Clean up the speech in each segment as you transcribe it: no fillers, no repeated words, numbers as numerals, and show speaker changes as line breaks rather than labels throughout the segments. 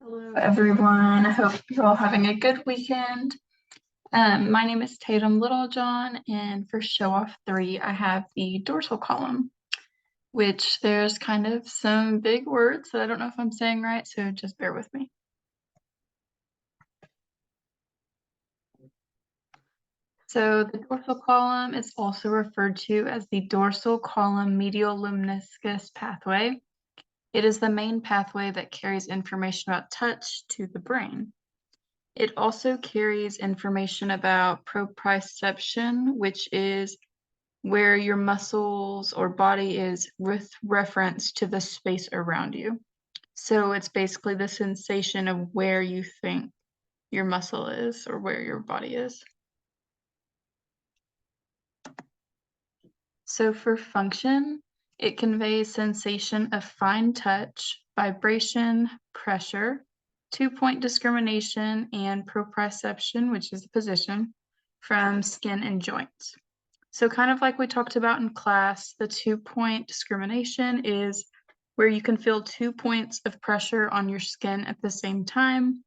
Hello, everyone. I hope you're all having a good weekend. My name is Tatum Littlejohn, and for show off 3, I have the dorsal column, which there's kind of some big words that I don't know if I'm saying right, so just bear with me. So the dorsal column is also referred to as the dorsal column medial lemniscus pathway. It is the main pathway that carries information about touch to the brain. It also carries information about proprioception, which is where your muscles or body is with reference to the space around you. So it's basically the sensation of where you think your muscle is or where your body is. So for function, it conveys sensation of fine touch, vibration, pressure, 2-point discrimination, and proprioception, which is the position, from skin and joints. So kind of like we talked about in class, the 2-point discrimination is where you can feel 2 points of pressure on your skin at the same time,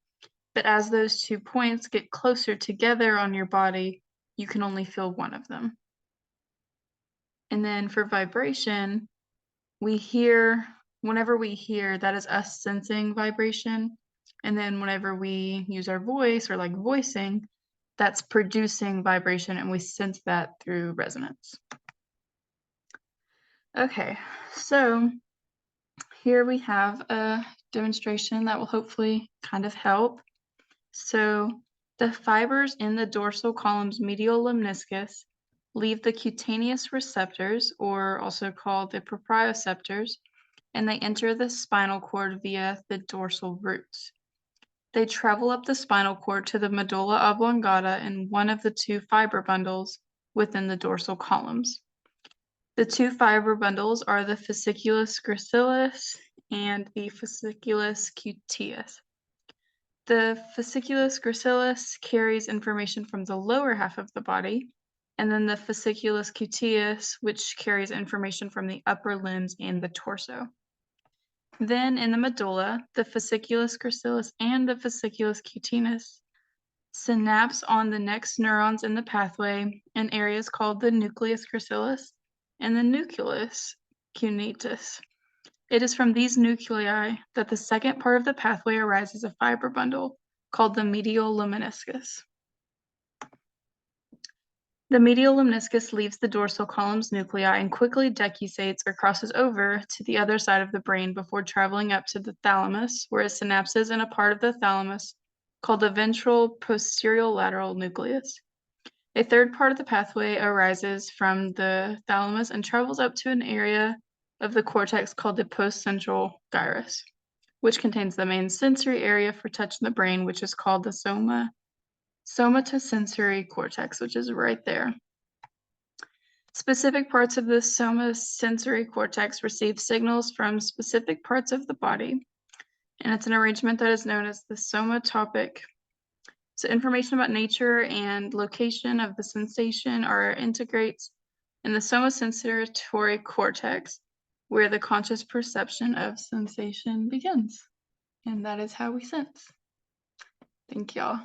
but as those 2 points get closer together on your body, you can only feel one of them. And then for vibration, whenever we hear, that is us sensing vibration. And then whenever we use our voice or like voicing, that's producing vibration, and we sense that through resonance. Okay, so here we have a demonstration that will hopefully kind of help. So the fibers in the dorsal column's medial lemniscus leave the cutaneous receptors, or also called the proprioceptors, and they enter the spinal cord via the dorsal roots. They travel up the spinal cord to the medulla oblongata in one of the 2 fiber bundles within the dorsal columns. The 2 fiber bundles are the fasciculus gracilis and the fasciculus cuteus. The fasciculus gracilis carries information from the lower half of the body, and then the fasciculus cuteus, which carries information from the upper limbs and the torso. Then in the medulla, the fasciculus gracilis and the fasciculus cuteus synapse on the next neurons in the pathway in areas called the nucleus gracilis and the nucleus cuneatus. It is from these nuclei that the second part of the pathway arises a fiber bundle called the medial lemniscus. The medial lemniscus leaves the dorsal column's nuclei and quickly decussates or crosses over to the other side of the brain before traveling up to the thalamus, where it synapses in a part of the thalamus called the ventral posterolateral nucleus. A third part of the pathway arises from the thalamus and travels up to an area of the cortex called the postcentral gyrus, which contains the main sensory area for touch in the brain, which is called the somatosensory cortex, which is right there. Specific parts of the somatosensory cortex receive signals from specific parts of the body, and it's an arrangement that is known as the somatopic. So information about nature and location of the sensation are integrates in the somatosensory cortex, where the conscious perception of sensation begins. And that is how we sense. Thank y'all.